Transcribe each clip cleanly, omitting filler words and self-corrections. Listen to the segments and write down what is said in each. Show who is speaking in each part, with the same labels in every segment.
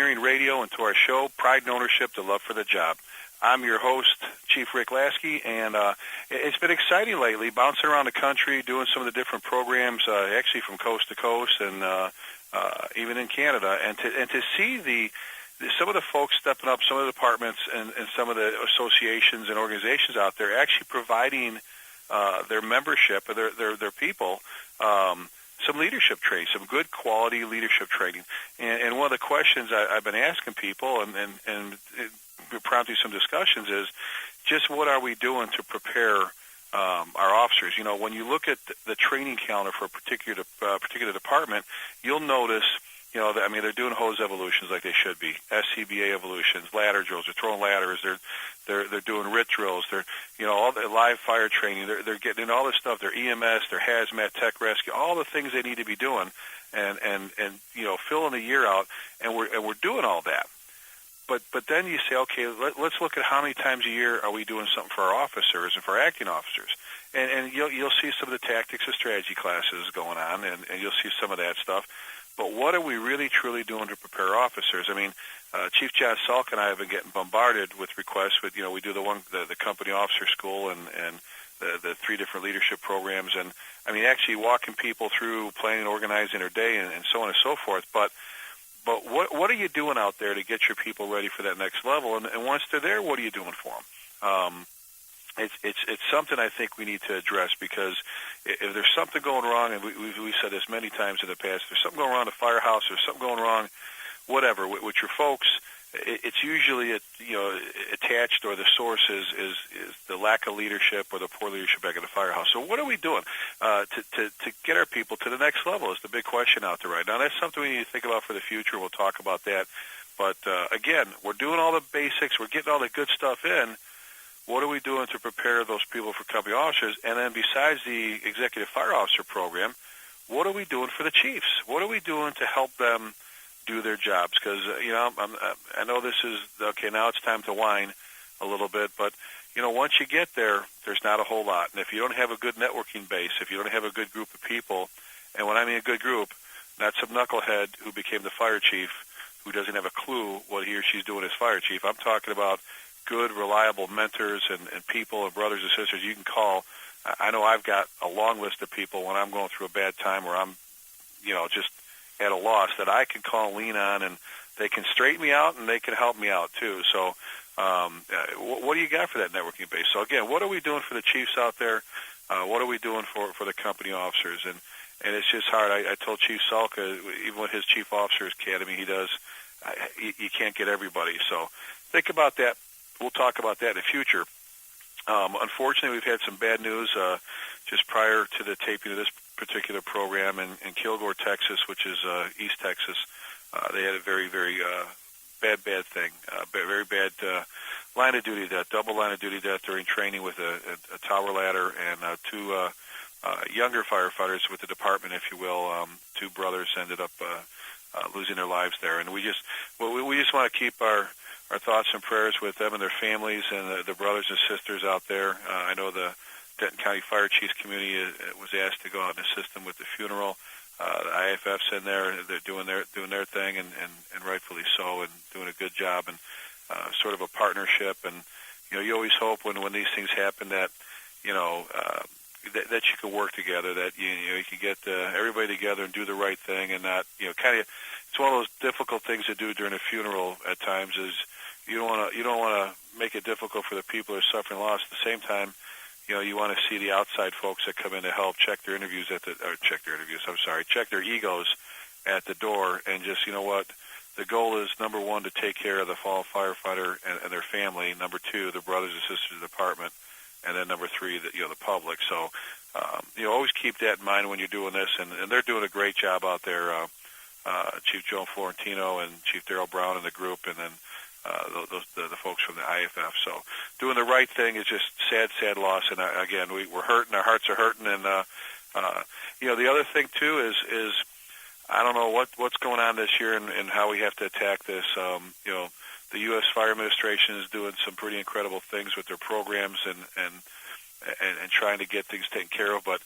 Speaker 1: Pioneering Radio and to our show, Pride and Ownership, the Love for the Job. I'm your host, Chief Rick Lasky, and it's been exciting lately, bouncing around the country, doing some of the different programs, actually from coast to coast, and even in Canada, and to see some of the folks stepping up, some of the departments and some of the associations and organizations out there actually providing their membership, or their people, some leadership training, some good quality leadership training. And one of the questions I've been asking people and prompting some discussions is just what are we doing to prepare our officers? You know, when you look at the training calendar for a particular department, you'll notice, you know, they're doing hose evolutions like they should be, SCBA evolutions, ladder drills. They're throwing ladders. They're doing RIT drills. They're, you know, all the live fire training. They're getting in all this stuff. They're EMS. They're hazmat, tech rescue. All the things they need to be doing, and you know, filling the year out. And we're doing all that. But then you say, okay, let's look at how many times a year are we doing something for our officers and for our acting officers. And you'll see some of the tactics and strategy classes going on, and you'll see some of that stuff. But what are we really, truly doing to prepare officers? I mean, Chief John Salk and I have been getting bombarded with requests. With, you know, we do the company officer school and the 3 different leadership programs. And, I mean, actually walking people through planning and organizing their day and so on and so forth. But what are you doing out there to get your people ready for that next level? And once they're there, what are you doing for them? It's something I think we need to address, because if there's something going wrong, and we've said this many times in the past, if there's something going wrong in the firehouse, there's something going wrong, whatever, with your folks, it's usually attached, or the source is the lack of leadership or the poor leadership back at the firehouse. So what are we doing to get our people to the next level is the big question out there right now. That's something we need to think about for the future. We'll talk about that. But again, we're doing all the basics. We're getting all the good stuff in. What are we doing to prepare those people for company officers? And then besides the executive fire officer program, what are we doing for the chiefs? What are we doing to help them do their jobs? Because, you know, I know this is, okay, now it's time to whine a little bit, but, you know, once you get there, there's not a whole lot. And if you don't have a good networking base, if you don't have a good group of people, and when I mean a good group, not some knucklehead who became the fire chief who doesn't have a clue what he or she's doing as fire chief. I'm talking about good, reliable mentors and people and brothers and sisters you can call. I know I've got a long list of people when I'm going through a bad time where I'm, you know, just at a loss, that I can call and lean on, and they can straighten me out and they can help me out too. So what do you got for that networking base? So again, what are we doing for the chiefs out there? What are we doing for the company officers? And it's just hard. I told Chief Salka, even with his Chief Officers Academy he does, you can't get everybody. So think about that. We'll talk about that in the future. Unfortunately, we've had some bad news just prior to the taping of this particular program in Kilgore, Texas, which is East Texas. They had a very, very bad thing, very bad line of duty death, double line of duty death during training with a tower ladder, and 2 younger firefighters with the department, if you will. 2 brothers ended up losing their lives there, and we just want to keep our thoughts and prayers with them and their families and the brothers and sisters out there. I know the Denton County Fire Chiefs community was asked to go out and assist them with the funeral. The IFF's in there; they're doing their thing, and rightfully so, and doing a good job, and sort of a partnership. And you know, you always hope when these things happen that you know that you can work together, that you can get everybody together and do the right thing, and not kind of. It's one of those difficult things to do during a funeral at times. Is you don't want to make it difficult for the people who are suffering loss. At the same time, you want to see the outside folks that come in to help check their egos at the door, and just, you know what, the goal is, number 1, to take care of the fallen firefighter and their family. Number 2, the brothers and sisters of the department, and then number 3, the public. So, always keep that in mind when you're doing this, and they're doing a great job out there. Chief Joe Florentino and Chief Darrell Brown in the group, and then the folks from the IFF. So doing the right thing is just sad loss. And again, we're hurting. Our hearts are hurting. And the other thing too is I don't know what's going on this year and how we have to attack this. The U.S. Fire Administration is doing some pretty incredible things with their programs and trying to get things taken care of. But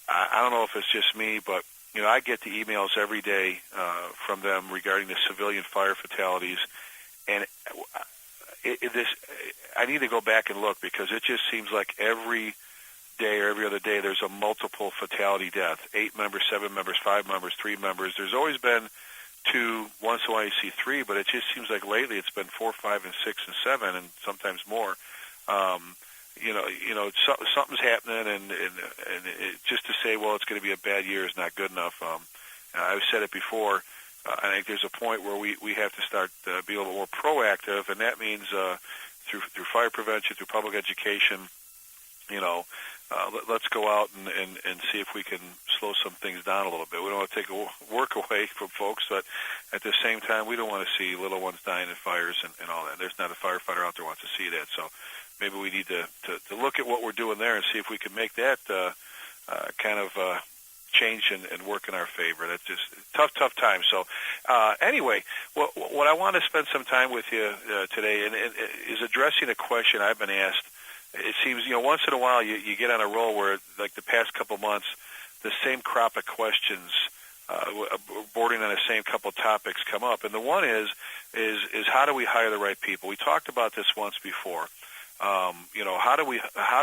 Speaker 1: I don't know if it's just me, but I get the emails every day from them regarding the civilian fire fatalities, and I need to go back and look because it just seems like every day or every other day there's a multiple fatality death. 8 members, 7 members, 5 members, 3 members. There's always been 2. Once in a while you see 3, but it just seems like lately it's been 4, 5, and 6, and 7, and sometimes more. Something's happening, and just to say, well, it's going to be a bad year is not good enough. I've said it before. I think there's a point where we have to start being a little more proactive, and that means through fire prevention, through public education. Let's go out and see if we can slow some things down a little bit. We don't want to take work away from folks, but at the same time, we don't want to see little ones dying in fires and all that. There's not a firefighter out there who wants to see that. So maybe we need to look at what we're doing there and see if we can make that kind of change and work in our favor. That's just tough time. So anyway, what I want to spend some time with you today and is addressing a question I've been asked. It seems, once in a while you get on a roll where, like the past couple months, the same crop of questions bordering on the same couple of topics come up. And the one is how do we hire the right people? We talked about this once before. How do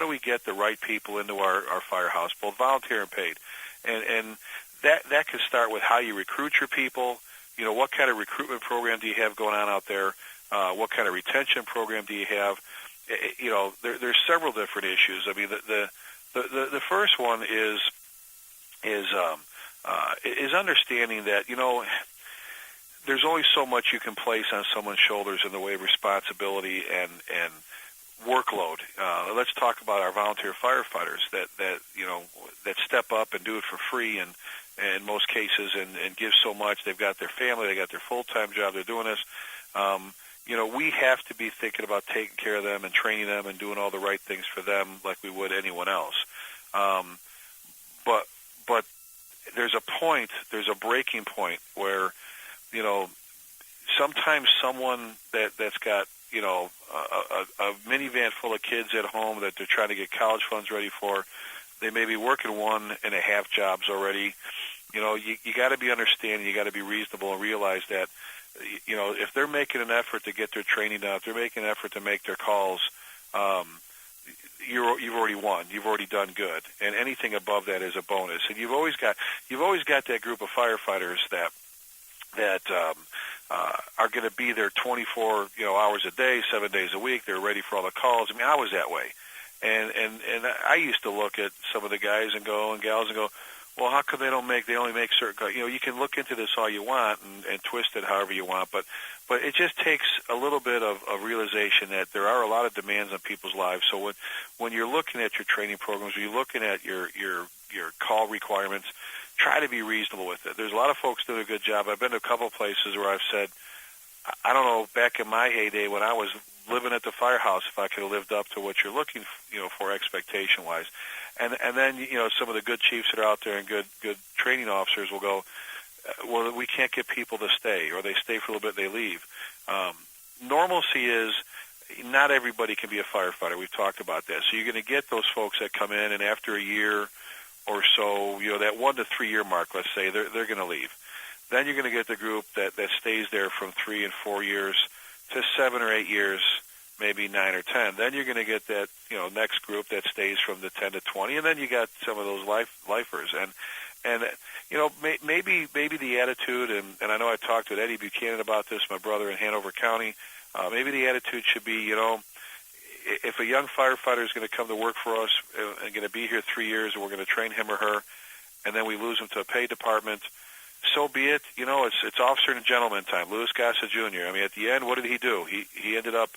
Speaker 1: we get the right people into our firehouse, both volunteer and paid? And that can start with how you recruit your people. What kind of recruitment program do you have going on out there? What kind of retention program do you have? There's several different issues. I mean, the first one is understanding that there's only so much you can place on someone's shoulders in the way of responsibility and workload. Let's talk about our volunteer firefighters that step up and do it for free and in most cases and give so much. They've got their family, they got their full-time job, they're doing this. We have to be thinking about taking care of them and training them and doing all the right things for them like we would anyone else. But there's a breaking point where, sometimes someone that's got, a minivan full of kids at home that they're trying to get college funds ready for, they may be working 1.5 jobs already. You got to be understanding, you got to be reasonable and realize that, if they're making an effort to get their training done, if they're making an effort to make their calls, you've already won. You've already done good, and anything above that is a bonus. And you've always got that group of firefighters that are going to be there 24 hours a day, 7 days a week. They're ready for all the calls. I mean, I was that way, and I used to look at some of the guys and gals and go, well, how come they only make certain, you can look into this all you want and twist it however you want, but it just takes a little bit of realization that there are a lot of demands on people's lives. So when you're looking at your training programs, when you're looking at your call requirements, try to be reasonable with it. There's a lot of folks doing a good job. I've been to a couple of places where I've said, I don't know, back in my heyday when I was living at the firehouse, if I could have lived up to what you're looking for expectation-wise. And then, some of the good chiefs that are out there and good training officers will go, well, we can't get people to stay, or they stay for a little bit, they leave. Normalcy is not everybody can be a firefighter. We've talked about that. So you're going to get those folks that come in, and after a year or so, that 1 to 3 year mark, let's say, they're going to leave. Then you're going to get the group that stays there from 3 and 4 years to 7 or 8 years, maybe 9 or 10. Then you're going to get that next group that stays from the 10 to 20, and then you got some of those lifers. And maybe the attitude, and I know I talked with Eddie Buchanan about this, my brother in Hanover County. Maybe the attitude should be, if a young firefighter is going to come to work for us and going to be here 3 years, and we're going to train him or her, and then we lose him to a paid department, so be it. It's officer and gentleman time. Louis Gossett Jr. I mean, at the end, what did he do? He ended up.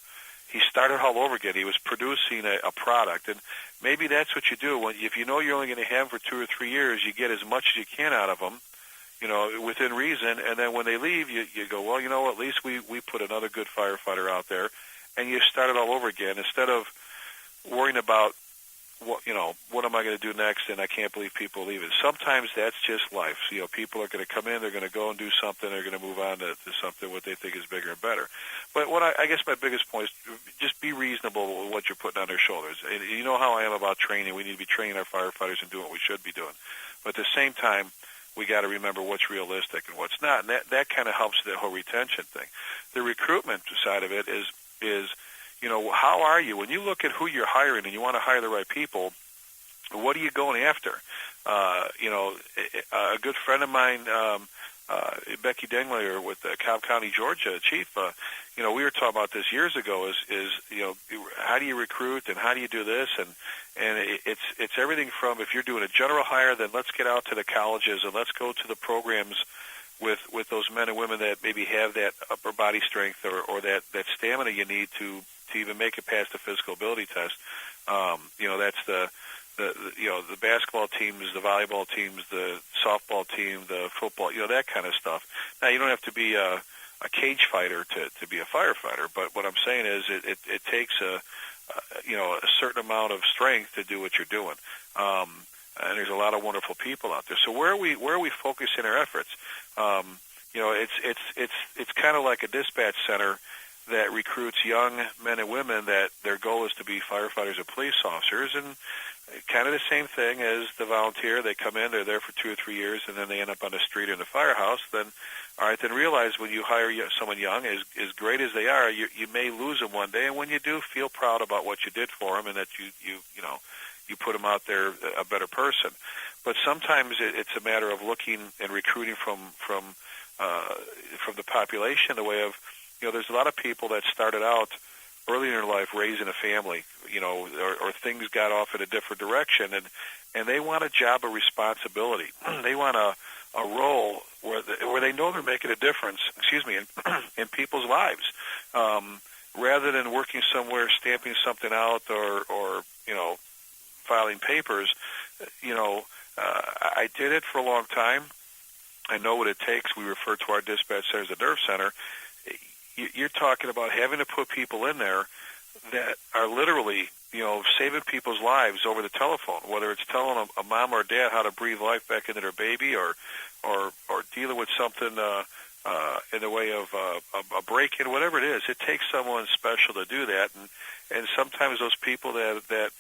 Speaker 1: He started all over again. He was producing a product, and maybe that's what you do. If you're only going to have them for 2 or 3 years, you get as much as you can out of them, within reason. And then when they leave, you go, well, at least we put another good firefighter out there, and you start it all over again instead of worrying about what am I going to do next, and I can't believe people are leaving. Sometimes that's just life. So, people are going to come in, they're going to go and do something, they're going to move on to something what they think is bigger and better. But I guess my biggest point is just be reasonable with what you're putting on their shoulders. And you know how I am about training. We need to be training our firefighters and doing what we should be doing. But at the same time, we got to remember what's realistic and what's not, and that kind of helps the whole retention thing. The recruitment side of it is how are you when you look at who you're hiring and you want to hire the right people? What are you going after? A good friend of mine, Becky Dengler with Cobb County, Georgia, chief. We were talking about this years ago. Is how do you recruit and how do you do this? And it's everything from, if you're doing a general hire, then let's get out to the colleges and let's go to the programs with those men and women that maybe have that upper body strength or that stamina you need to even make it past the physical ability test. That's the basketball teams, the volleyball teams, the softball team, the football, that kind of stuff. Now, you don't have to be a cage fighter to be a firefighter, but what I'm saying is it takes a certain amount of strength to do what you're doing. And there's a lot of wonderful people out there. So where are we focusing our efforts? It's kind of like a dispatch center that recruits young men and women that their goal is to be firefighters or police officers, and kind of the same thing as the volunteer. They come in, they're there for 2 or 3 years, and then they end up on the street or in the firehouse. Then realize when you hire someone young, as great as they are, you may lose them one day, and when you do, feel proud about what you did for them and that you put them out there a better person. But sometimes it's a matter of looking and recruiting from the population, the way of, there's a lot of people that started out early in their life raising a family, or things got off in a different direction, and they want a job of responsibility. They want a role where they know they're making a difference, in people's lives, rather than working somewhere, stamping something out, or filing papers. I did it for a long time. I know what it takes. We refer to our dispatch center as a nerve center. You're talking about having to put people in there that are literally, saving people's lives over the telephone, whether it's telling a mom or dad how to breathe life back into their baby, or dealing with something in the way of a break-in, whatever it is. It takes someone special to do that, and sometimes those people that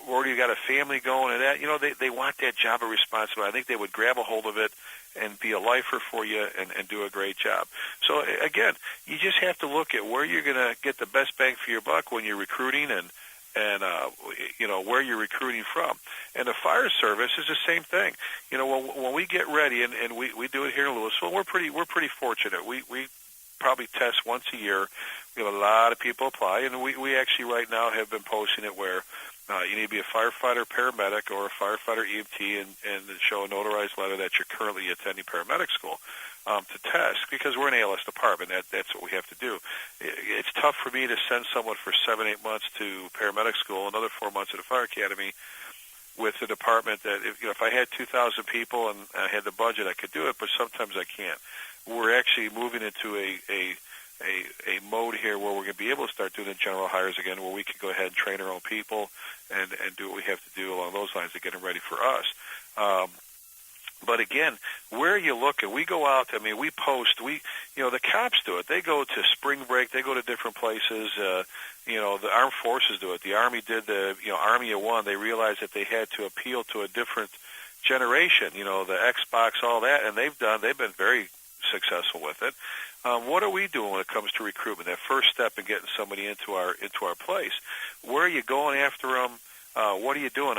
Speaker 1: already got a family going and that, they want that job of responsibility. I think they would grab a hold of it and be a lifer for you and do a great job. So again, you just have to look at where you're going to get the best bang for your buck when you're recruiting and where you're recruiting from. And the fire service is the same thing. When we get ready, and we do it here in Louisville, we're pretty fortunate. We probably test once a year. We have a lot of people apply, and we actually right now have been posting it where you need to be a firefighter, paramedic, or a firefighter EMT, and show a notarized letter that you're currently attending paramedic school to test, because we're an ALS department. That's what we have to do. It's tough for me to send someone for 7-8 months to paramedic school, another 4 months at a fire academy, with a department that if I had 2,000 people and I had the budget, I could do it, but sometimes I can't. We're actually moving into a mode here where we're going to be able to start doing the general hires again, where we can go ahead and train our own people and do what we have to do along those lines to get them ready for us. But again, where are you looking? We go out. We post. The cops do it. They go to spring break. They go to different places. The armed forces do it. The Army did the Army of One. They realized that they had to appeal to a different generation. The Xbox, all that, and they've been very successful with it. What are we doing when it comes to recruitment? That first step in getting somebody into our place. Where are you going after them? What are you doing?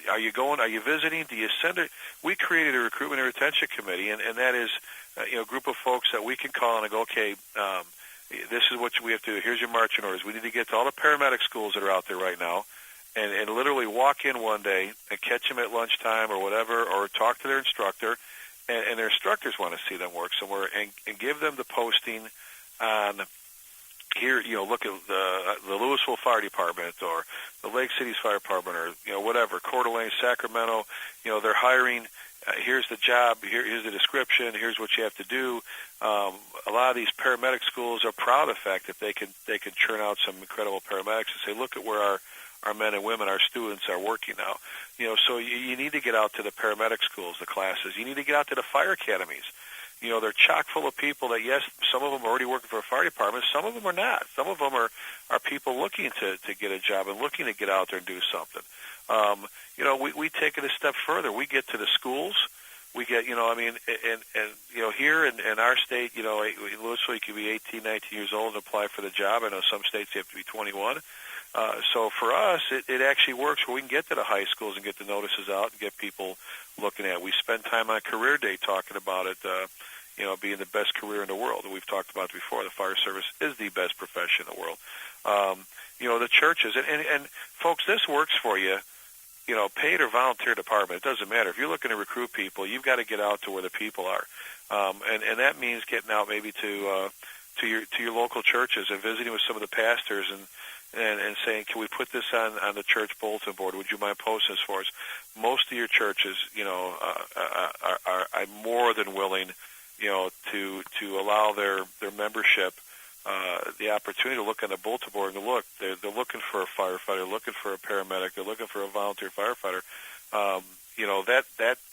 Speaker 1: Are you going? Are you visiting? Do you send it? We created a recruitment and retention committee, and that is a group of folks that we can call and go, okay, this is what we have to do. Here's your marching orders. We need to get to all the paramedic schools that are out there right now, and literally walk in one day and catch them at lunchtime or whatever, or talk to their instructor. And their instructors want to see them work somewhere, and give them the posting on here. Look at the Louisville Fire Department or the Lake City's Fire Department, or whatever, Coeur d'Alene, Sacramento. They're hiring. Here's the job. Here's the description. Here's what you have to do. A lot of these paramedic schools are proud of the fact that they can churn out some incredible paramedics and say, look at where our men and women, our students, are working now. So you need to get out to the paramedic schools, the classes. You need to get out to the fire academies. they're chock full of people that, yes, some of them are already working for a fire department, some of them are not. Some of them are people looking to get a job and looking to get out there and do something. We take it a step further. We get to the schools. We get, here in our state, in Louisville, you can be 18, 19 years old and apply for the job. I know some states you have to be 21. So for us, it actually works where we can get to the high schools and get the notices out and get people looking at it. We spend time on Career Day talking about it, being the best career in the world. And we've talked about it before. The fire service is the best profession in the world. The churches. And folks, this works for you. Paid or volunteer department, it doesn't matter. If you're looking to recruit people, you've got to get out to where the people are, and that means getting out maybe to your local churches and visiting with some of the pastors and saying, can we put this on the church bulletin board? Would you mind posting this for us? Most of your churches, are more than willing, to allow their membership the opportunity to look on the bulletin board and to look. They're looking for a firefighter, looking for a paramedic, they're looking for a volunteer firefighter.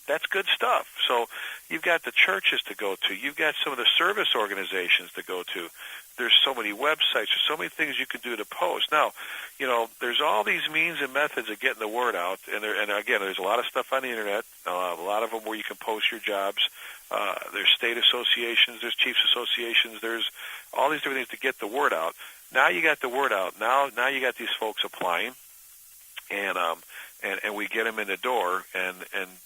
Speaker 1: That's good stuff. So you've got the churches to go to. You've got some of the service organizations to go to. There's so many websites. There's so many things you can do to post. Now, there's all these means and methods of getting the word out. And again, there's a lot of stuff on the internet, a lot of them where you can post your jobs. There's state associations, there's chiefs associations, there's all these different things to get the word out. Now you got the word out. Now you got these folks applying, and we get them in the door, and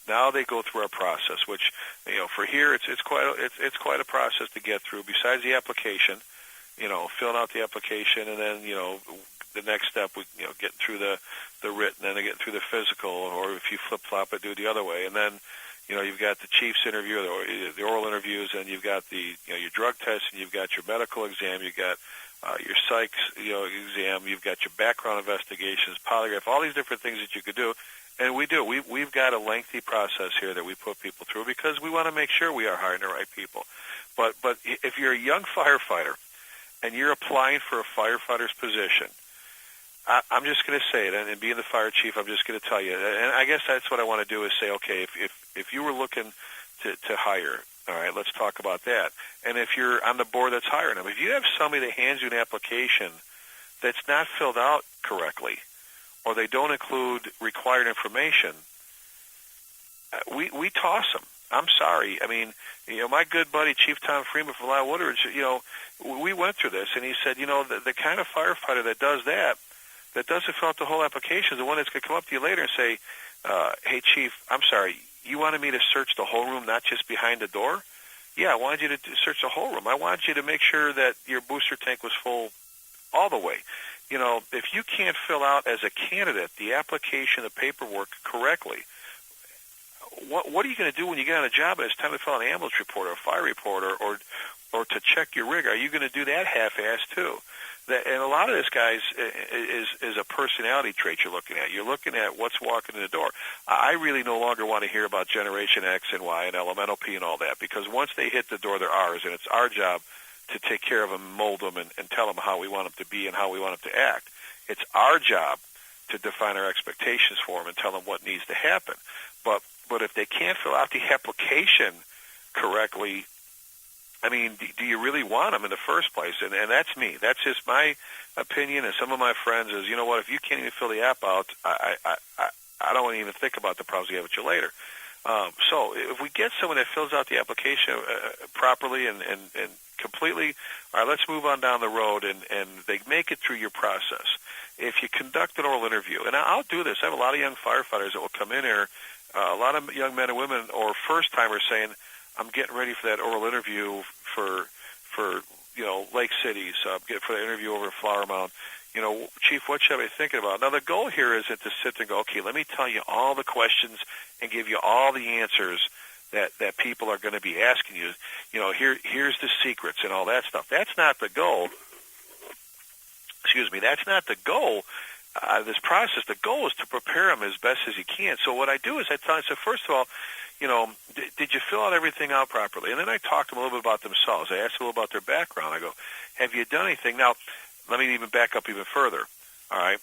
Speaker 1: now they go through our process. Which for here it's quite a process to get through. Besides the application, filling out the application, and then the next step, we getting through the written, and then getting through the physical, or if you flip flop it, do it the other way, and then. You've got the chief's interview, the oral interviews, and you've got the your drug test, and you've got your medical exam, you've got your psych exam, you've got your background investigations, polygraph, all these different things that you could do, and we do. We've got a lengthy process here that we put people through because we want to make sure we are hiring the right people. But if you're a young firefighter and you're applying for a firefighter's position, I'm just going to say it, and being the fire chief, I'm just going to tell you, and I guess that's what I want to do is say, okay, if you were looking to hire, all right, let's talk about that. And if you're on the board that's hiring them, if you have somebody that hands you an application that's not filled out correctly, or they don't include required information, we toss them. I'm sorry. I mean, my good buddy Chief Tom Freeman from Lyle Woodridge, we went through this, and he said, the kind of firefighter that does that doesn't fill out the whole application is the one that's going to come up to you later and say, hey, Chief, I'm sorry, you wanted me to search the whole room, not just behind the door? Yeah, I wanted you to search the whole room. I wanted you to make sure that your booster tank was full all the way. If you can't fill out as a candidate the application, the paperwork correctly, what are you going to do when you get on a job and it's time to fill out an ambulance report or a fire report or to check your rig? Are you going to do that half-assed too? And a lot of this, guys, is a personality trait you're looking at. You're looking at what's walking in the door. I really no longer want to hear about Generation X and Y and Elemental P and all that, because once they hit the door, they're ours, and it's our job to take care of them, mold them, and tell them how we want them to be and how we want them to act. It's our job to define our expectations for them and tell them what needs to happen. But if they can't fill out the application correctly, I mean, do you really want them in the first place? And that's me. That's just my opinion, and some of my friends is, what, if you can't even fill the app out, I don't want to even think about the problems you have with you later. So if we get someone that fills out the application properly and completely, all right, let's move on down the road, and they make it through your process. If you conduct an oral interview, and I'll do this. I have a lot of young firefighters that will come in here, a lot of young men and women or first-timers saying, I'm getting ready for that oral interview for Lake City, so I'm getting for the interview over at Flower Mound. Chief, what should I be thinking about? Now, the goal here isn't to sit there and go, okay, let me tell you all the questions and give you all the answers that people are going to be asking you. Here's the secrets and all that stuff. That's not the goal. Excuse me. That's not the goal of this process. The goal is to prepare them as best as you can. So what I do is I tell them, so first of all, did you fill out everything out properly? And then I talk to them a little bit about themselves. I ask them a little about their background. I go, have you done anything? Now, let me even back up even further. All right.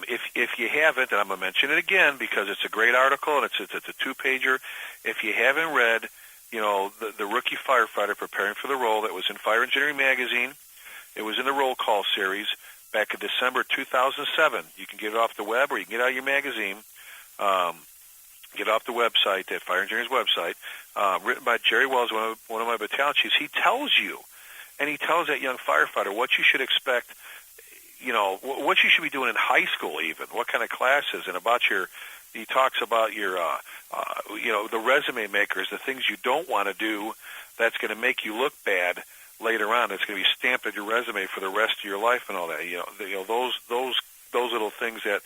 Speaker 1: If you haven't, and I'm going to mention it again because it's a great article and it's a two-pager. If you haven't read the rookie firefighter preparing for the role that was in Fire Engineering Magazine. It was in the roll call series back in December 2007. You can get it off the web or you can get it out of your magazine. Get off the website, that Fire Engineering's website, written by Jerry Wells, one of my battalion chiefs. He tells you, and he tells that young firefighter what you should expect, what you should be doing in high school even, what kind of classes, and he talks about your, the resume makers, the things you don't want to do that's going to make you look bad later on. It's going to be stamped on your resume for the rest of your life and all that. Those little things that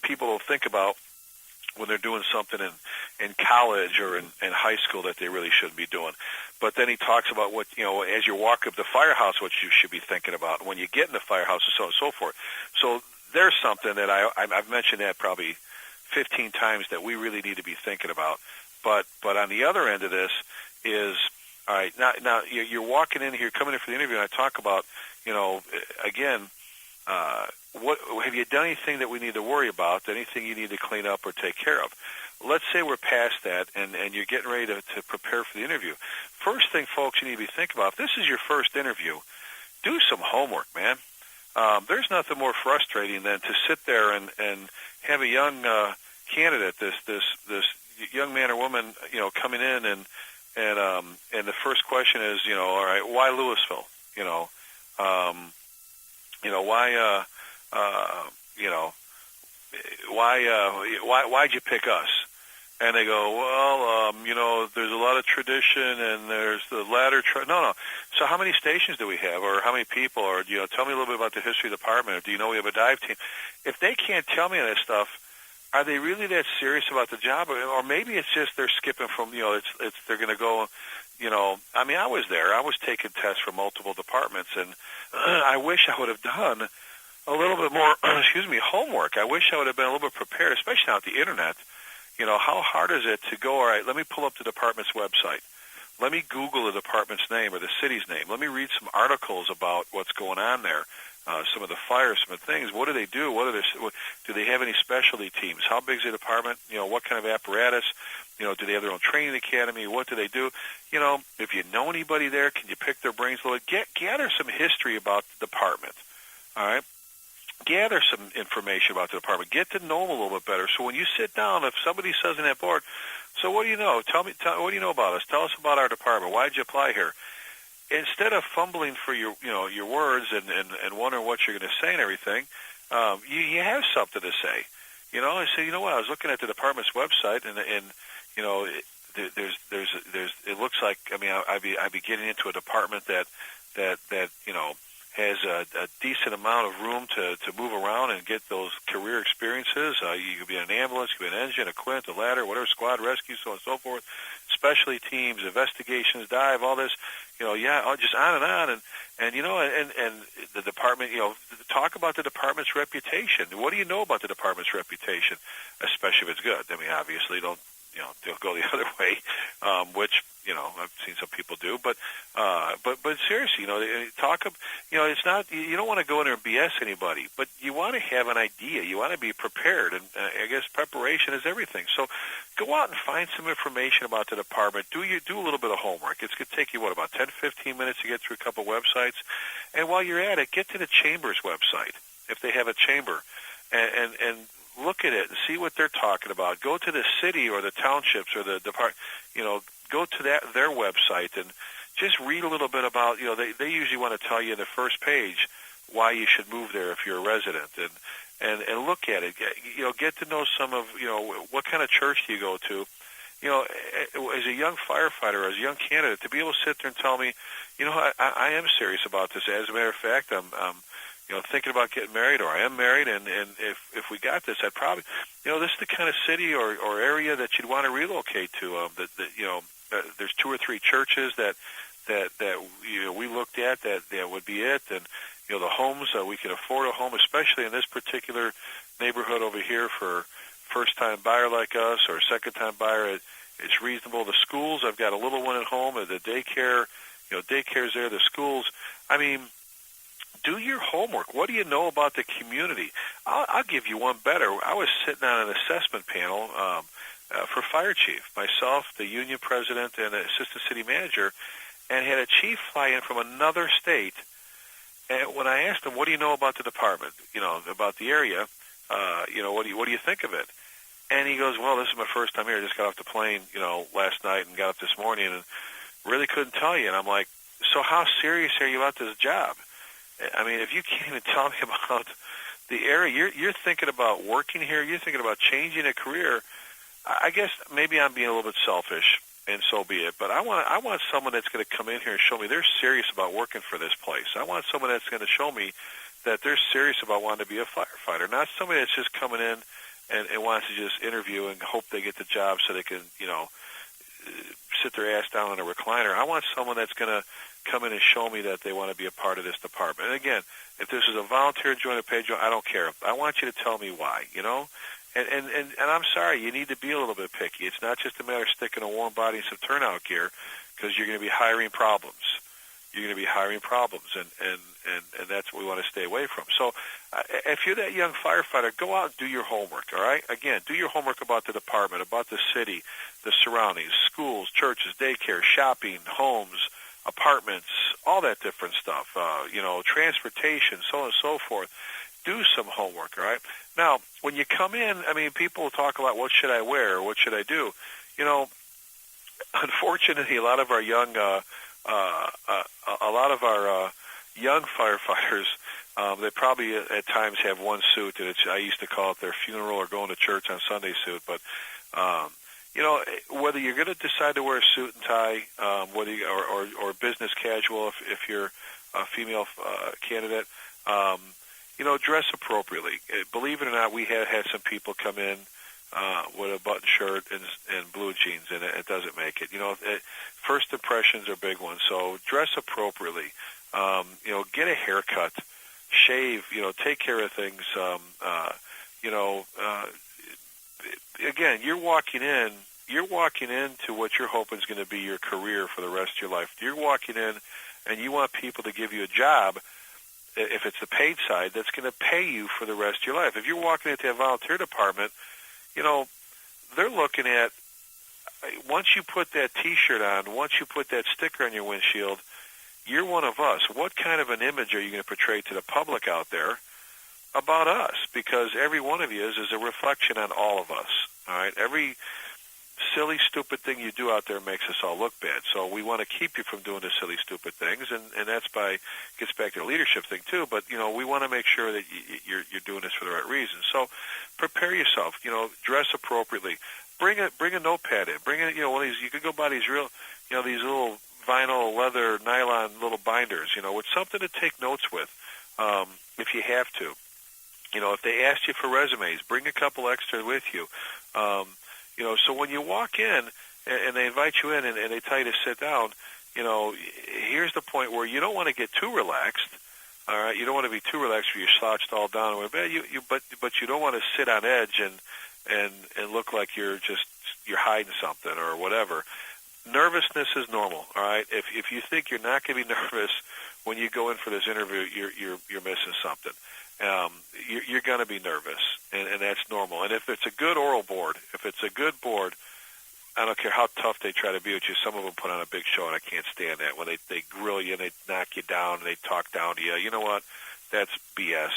Speaker 1: people will think about when they're doing something in college or in high school that they really shouldn't be doing. But then he talks about what, as you walk up the firehouse, what you should be thinking about when you get in the firehouse and so on and so forth. So there's something that I've mentioned that probably 15 times that we really need to be thinking about. But on the other end of this is, all right, now you're walking in here, coming in for the interview, and I talk about, again, what have you done anything that we need to worry about, anything you need to clean up or take care of? Let's say we're past that and you're getting ready to prepare for the interview. First thing, folks, you need to be thinking about, if this is your first interview, do some homework, man. There's nothing more frustrating than to sit there and have a young candidate, this young man or woman, coming in and the first question is, all right, why Louisville? Why'd you pick us? And they go, well, there's a lot of tradition and there's the ladder. No. So how many stations do we have, or how many people, or tell me a little bit about the history of the department, or do you know we have a dive team? If they can't tell me that stuff, are they really that serious about the job, or maybe it's just they're skipping from they're going to go. I was there. I was taking tests from multiple departments, and I wish I would have done a little bit more, homework. I wish I would have been a little bit prepared, especially now with the internet. How hard is it to go, all right, let me pull up the department's website. Let me Google the department's name or the city's name. Let me read some articles about what's going on there, some of the fires, some of the things. What do they do? Do they have any specialty teams? How big is the department? What kind of apparatus? Do they have their own training academy? What do they do? If you know anybody there, can you pick their brains a little bit? Gather some history about the department, all right? Gather some information about the department. Get to know them a little bit better. So when you sit down, if somebody says in that board, so what do you know? Tell what do you know about us? Tell us about our department. Why did you apply here? Instead of fumbling for your words and wondering what you're going to say and everything, you have something to say. I say, what? I was looking at the department's website, and there's it looks like, I'd be getting into a department that has a decent amount of room to move around and get those career experiences. You could be in an ambulance, you could be an engine, a quint, a ladder, whatever, squad, rescue, so on and so forth, specialty teams, investigations, dive, all this, just on and on. And the department, talk about the department's reputation. What do you know about the department's reputation, especially if it's good? Obviously don't go the other way, which, I've seen some people do, but seriously, talk, it's not, you don't want to go in there and BS anybody, but you want to have an idea. You want to be prepared, and I guess preparation is everything. So go out and find some information about the department. Do a little bit of homework. It's going to take you, about 10, 15 minutes to get through a couple websites, and while you're at it, get to the chamber's website, if they have a chamber, and look at it and see what they're talking about. Go to the city or the townships or the department, go to their website and just read a little bit about, they usually want to tell you in the first page why you should move there if you're a resident, and look at it. Get to know some of, what kind of church do you go to. As a young firefighter, as a young candidate, to be able to sit there and tell me, I am serious about this. As a matter of fact, I'm thinking about getting married, or I am married, and if we got this, I'd probably, this is the kind of city or area that you'd want to relocate to. There's 2 or 3 churches that we looked at that would be it, and the homes, we can afford a home, especially in this particular neighborhood over here for first-time buyer like us or second-time buyer. It's reasonable. The schools, I've got a little one at home, the daycare, daycare's there, the schools. Do your homework. What do you know about the community? I'll give you one better. I was sitting on an assessment panel for fire chief. Myself, the union president, and the assistant city manager, and had a chief fly in from another state. And when I asked him, "What do you know about the department? About the area? What do you think of it?" And he goes, "Well, this is my first time here. I just got off the plane, last night and got up this morning, and really couldn't tell you." And I'm like, "So how serious are you about this job? I mean, if you can't even tell me about the area, you're thinking about working here, you're thinking about changing a career. I guess maybe I'm being a little bit selfish, and so be it. But I want someone that's going to come in here and show me they're serious about working for this place. I want someone that's going to show me that they're serious about wanting to be a firefighter, not somebody that's just coming in and wants to just interview and hope they get the job so they can, sit their ass down in a recliner. I want someone that's going to come in and show me that they want to be a part of this department. And again, if this is a volunteer joint or paid joint, I don't care. I want you to tell me why, And I'm sorry, you need to be a little bit picky. It's not just a matter of sticking a warm body and some turnout gear, because you're going to be hiring problems. You're going to be hiring problems, and that's what we want to stay away from. So if you're that young firefighter, go out and do your homework, all right? Again, do your homework about the department, about the city, the surroundings, schools, churches, daycare, shopping, homes, apartments, all that different stuff, transportation, so on and so forth. Do some homework, all right? Now, when you come in, I mean, people talk about what should I wear, what should I do? Unfortunately, a lot of our young firefighters, they probably at times have one suit, and I used to call it their funeral or going to church on Sunday suit. But whether you're going to decide to wear a suit and tie, or business casual if you're a female candidate, dress appropriately. Believe it or not, we have had some people come in with a button shirt and blue jeans, and it doesn't make it. First impressions are big ones, so dress appropriately. Get a haircut, shave. Take care of things. Again, you're walking into what you're hoping is going to be your career for the rest of your life. You're walking in, and you want people to give you a job. If it's the paid side, that's going to pay you for the rest of your life. If you're walking into a volunteer department, they're looking at, once you put that T-shirt on, once you put that sticker on your windshield, you're one of us. What kind of an image are you going to portray to the public out there about us? Because every one of you is a reflection on all of us. All right, every silly, stupid thing you do out there makes us all look bad. So we want to keep you from doing the silly, stupid things, and that's gets back to the leadership thing too. But we want to make sure that you're doing this for the right reasons. So prepare yourself. Dress appropriately. Bring a notepad in. Bring in one of these. You could go buy these real these little vinyl, leather, nylon little binders. With something to take notes with, if you have to. If they ask you for resumes, bring a couple extra with you. So when you walk in and they invite you in and they tell you to sit down, here's the point where you don't want to get too relaxed. All right, you don't want to be too relaxed where you're slouched all down and went to bed. But you don't want to sit on edge and look like you're hiding something or whatever. Nervousness is normal. All right, if you think you're not going to be nervous when you go in for this interview, you're missing something. You're going to be nervous, and that's normal. And if it's a good oral board, I don't care how tough they try to be with you. Some of them put on a big show, and I can't stand that when they grill you and they knock you down and they talk down to you. You know what? That's BS.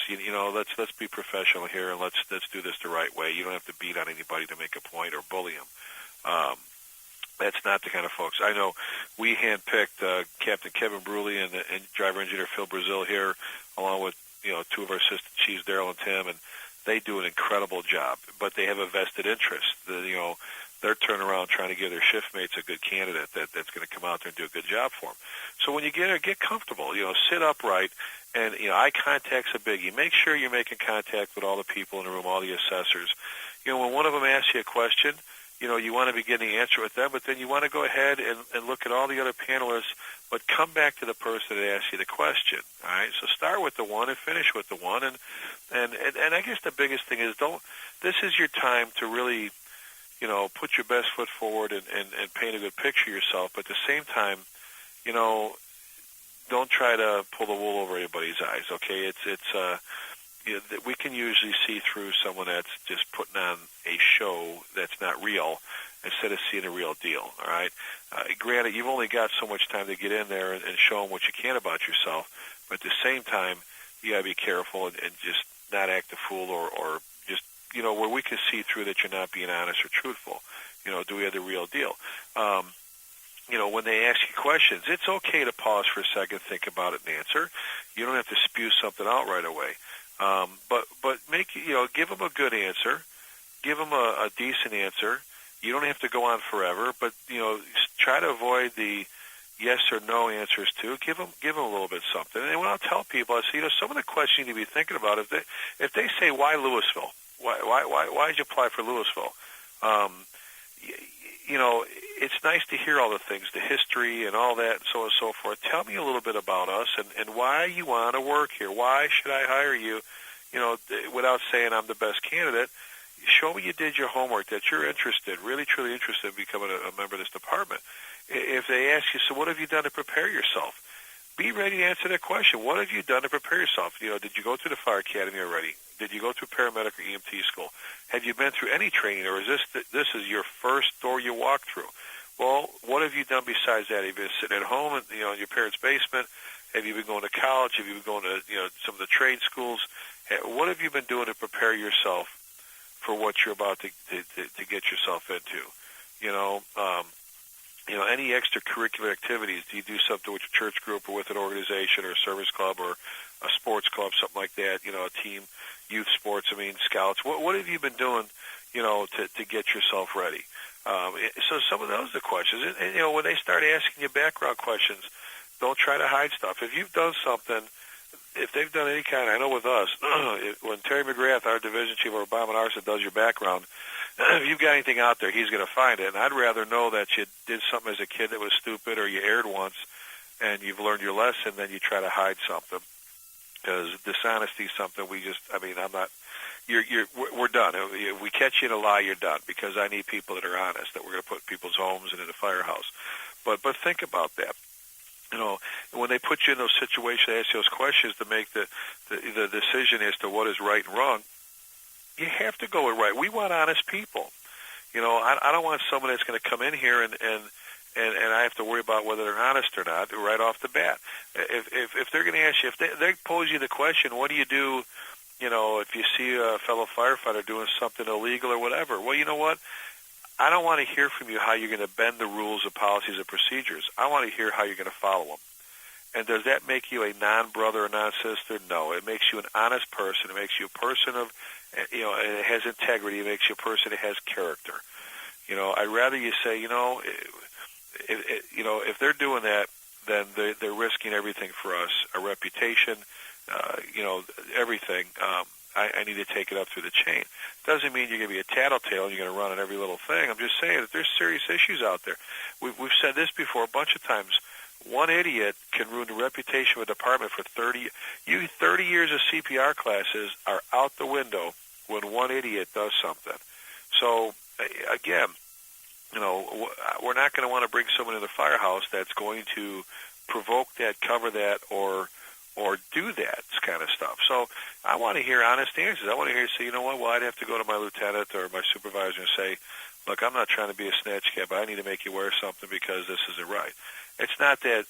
Speaker 1: Let's be professional here and let's do this the right way. You don't have to beat on anybody to make a point or bully them. That's not the kind of folks. I know we handpicked Captain Kevin Bruley and driver engineer Phil Brazil here, along with two of our assistant chiefs, Daryl and Tim, and they do an incredible job. But they have a vested interest. They're turning around trying to give their shift mates a good candidate that's going to come out there and do a good job for them. So when you get there, get comfortable. Sit upright, and eye contact's a biggie. Make sure you're making contact with all the people in the room, all the assessors. When one of them asks you a question, you want to be getting the answer with them, but then you want to go ahead and look at all the other panelists, but come back to the person that asked you the question. All right, so start with the one and finish with the one, and I guess the biggest thing is this is your time to really, put your best foot forward and paint a good picture of yourself, but at the same time, don't try to pull the wool over anybody's eyes. Okay, it's that we can usually see through someone that's just putting on a show that's not real instead of seeing a real deal, all right? Granted, you've only got so much time to get in there and show them what you can about yourself, but at the same time, you got to be careful and just not act a fool or just, where we can see through that you're not being honest or truthful. Do we have the real deal? When they ask you questions, it's okay to pause for a second, think about it, and answer. You don't have to spew something out right away. But give them a good answer. Give them a decent answer. You don't have to go on forever, but, try to avoid the yes or no answers too. Give them a little bit something. And when I'll tell people, I say, some of the questions you need to be thinking about, if they say, why Louisville? Why did you apply for Louisville? It's nice to hear all the things, the history and all that, and so on and so forth. Tell me a little bit about us and why you want to work here. Why should I hire you? Without saying I'm the best candidate, show me you did your homework, that you're interested, really, truly interested in becoming a member of this department. If they ask you, so what have you done to prepare yourself? Be ready to answer that question. What have you done to prepare yourself? Did you go through the fire academy already? Did you go through paramedic or EMT school? Have you been through any training, or is this is your first door you walk through? Well, what have you done besides that? Have you been sitting at home in your parents' basement? Have you been going to college? Have you been going to some of the trade schools? What have you been doing to prepare yourself for what you're about to get yourself into? Any extracurricular activities. Do you do something with your church group or with an organization or a service club or a sports club, something like that? A team, youth sports. Scouts. What have you been doing? To get yourself ready. So some of those are the questions. And when they start asking you background questions, don't try to hide stuff. If you've done something, if they've done any kind, I know with us, when Terry McGrath, our division chief of Bomb and Arson, does your background, if you've got anything out there, he's going to find it. And I'd rather know that you did something as a kid that was stupid, or you erred once and you've learned your lesson, than you try to hide something. Because dishonesty is something we're done. If we catch you in a lie, you're done, because I need people that are honest, that we're going to put people's homes and in a firehouse. But think about that. When they put you in those situations, they ask you those questions to make the decision as to what is right and wrong. You have to go with right. We want honest people. I don't want someone that's going to come in here and I have to worry about whether they're honest or not right off the bat. If they're going to ask you, if they pose you the question, what do you do, if you see a fellow firefighter doing something illegal or whatever? Well, you know what? I don't want to hear from you how you're going to bend the rules of policies and procedures. I want to hear how you're going to follow them. And does that make you a non-brother or non-sister? No. It makes you an honest person. It makes you a person of, and it has integrity. It makes you a person that has character. I'd rather you say, if they're doing that, then they're risking everything for us, our reputation, everything. I need to take it up through the chain. Doesn't mean you're going to be a tattletale and you're going to run on every little thing. I'm just saying that there's serious issues out there. We've said this before a bunch of times. One idiot can ruin the reputation of a department for 30 years of CPR classes are out the window when one idiot does something. So, again, we're not going to want to bring someone in the firehouse that's going to provoke that, cover that, or do that kind of stuff. So I want to hear honest answers. I want to hear you say, you know what, well, I'd have to go to my lieutenant or my supervisor and say, look, I'm not trying to be a snatch cab, but I need to make you wear something because this isn't right. It's not that,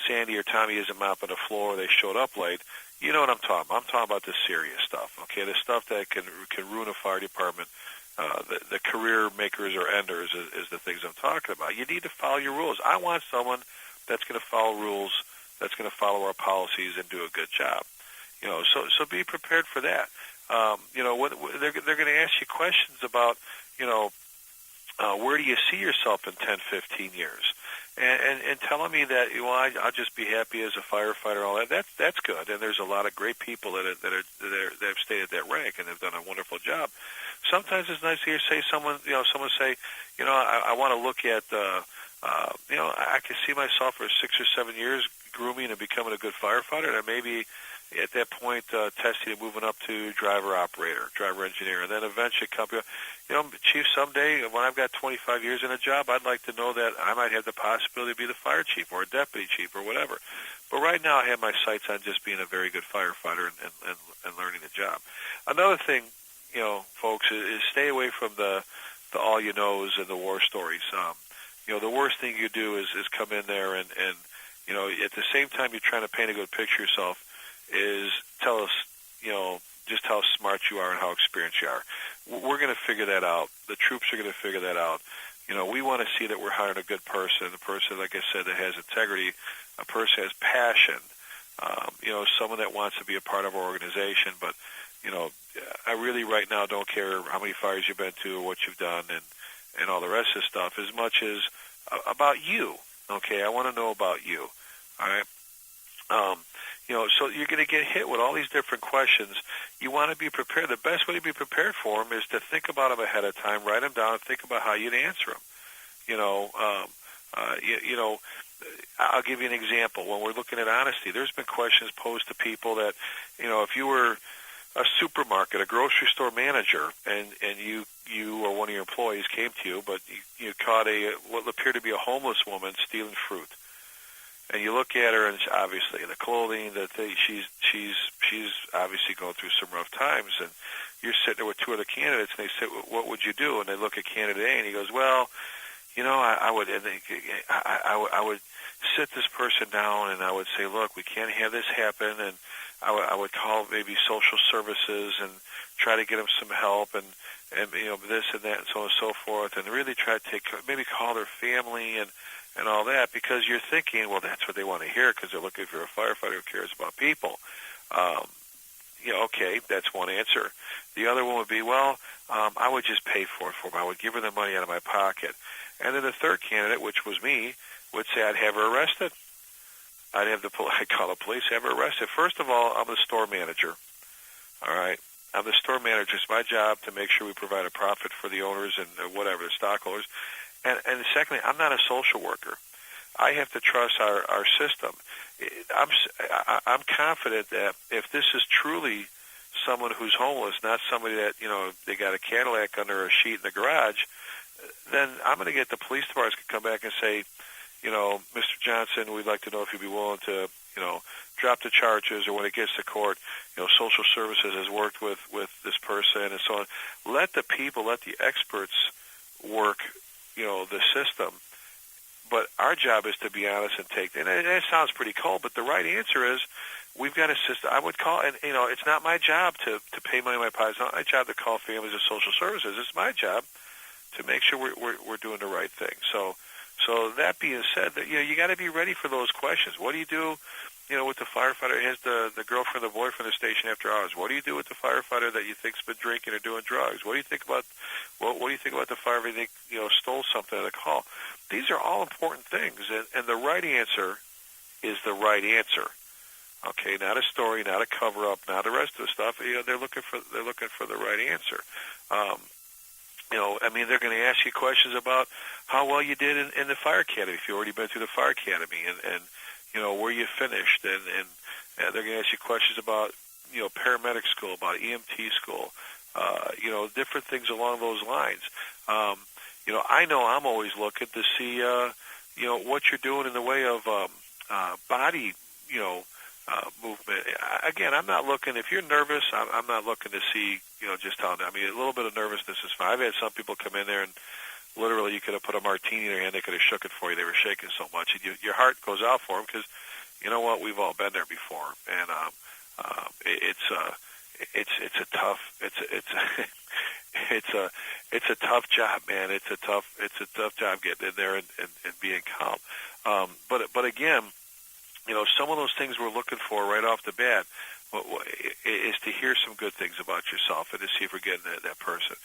Speaker 1: Sandy or Tommy isn't mopping the floor, they showed up late. You know what I'm talking about. I'm talking about the serious stuff, okay? The stuff that can ruin a fire department. The career makers or enders is the things I'm talking about. You need to follow your rules. I want someone that's going to follow rules, that's going to follow our policies and do a good job. So be prepared for that. They're going to ask you questions about, where do you see yourself in 10, 15 years? And telling me that, I'll just be happy as a firefighter and all that. That's good. And there's a lot of great people that have stayed at that rank and have done a wonderful job. Sometimes it's nice to hear someone say, I want to look at, I can see myself for 6 or 7 years grooming and becoming a good firefighter, and maybe at that point testing and moving up to driver engineer, and then eventually chief, someday when I've got 25 years in a job, I'd like to know that I might have the possibility to be the fire chief or a deputy chief or whatever. But right now I have my sights on just being a very good firefighter and learning the job. Another thing, folks, is stay away from the all you knows and the war stories. The worst thing you do is come in there and at the same time you're trying to paint a good picture of yourself, is tell us, just how smart you are and how experienced you are. We're going to figure that out. The troops are going to figure that out. We want to see that we're hiring a good person, a person, like I said, that has integrity, a person that has passion, someone that wants to be a part of our organization. But, I really right now don't care how many fires you've been to or what you've done and all the rest of the stuff as much as about you. Okay, I want to know about you. All right. So you're going to get hit with all these different questions. You want to be prepared. The best way to be prepared for them is to think about them ahead of time, write them down, and think about how you'd answer them. I'll give you an example. When we're looking at honesty, there's been questions posed to people that, if you were a supermarket, a grocery store manager, and you or one of your employees came to you, but you caught what appeared to be a homeless woman stealing fruit. And you look at her, and obviously the clothing, she's obviously going through some rough times. And you're sitting there with two other candidates, and they say, "What would you do?" And they look at candidate A, and he goes, "Well, I would sit this person down, and I would say, look, we can't have this happen, and I would call maybe social services and try to get them some help, and this and that, and so on and so forth, and really try to maybe call their family and all that," because you're thinking, well, that's what they want to hear because they're looking for a firefighter who cares about people. Okay, that's one answer. The other one would be, well, I would just pay for it for them. I would give her the money out of my pocket. And then the third candidate, which was me, would say I'd have her arrested. I'd call the police, have her arrested. First of all, I'm the store manager. All right? I'm the store manager. It's my job to make sure we provide a profit for the owners and whatever, the stockholders. And secondly, I'm not a social worker. I have to trust our system. I'm confident that if this is truly someone who's homeless, not somebody that, they got a Cadillac under a sheet in the garage, then I'm going to get the police departments to come back and say, Mr. Johnson, we'd like to know if you'd be willing to, drop the charges, or when it gets to court, social services has worked with this person and so on. Let the experts work, the system. But our job is to be honest and take, and it sounds pretty cold, but the right answer is we've got a system. I would call, and it's not my job to pay money in my pocket. It's not my job to call families or social services. It's my job to make sure we're doing the right thing. So that being said, that you got to be ready for those questions. What do you do, with the firefighter who has the girlfriend or the boyfriend at the station after hours? What do you do with the firefighter that you think's been drinking or doing drugs? What do you think about the firefighter you think stole something at a call? These are all important things, and the right answer is the right answer. Okay, not a story, not a cover up, not the rest of the stuff. They're looking for the right answer. They're going to ask you questions about how well you did in the fire academy, if you've already been through the fire academy, and where you finished, and they're going to ask you questions about paramedic school, about EMT school, different things along those lines. I know I'm always looking to see what you're doing in the way of body movement. Again, I'm not looking, if you're nervous, I'm not looking to see, just how, a little bit of nervousness is fine. I've had some people come in there and literally you could have put a martini in their hand, they could have shook it for you. They were shaking so much. And your heart goes out for them because, you know what, we've all been there before. And it's a tough job, man. It's a tough job getting in there and being calm. But again, some of those things we're looking for right off the bat is to hear some good things about yourself and to see if we're getting that person.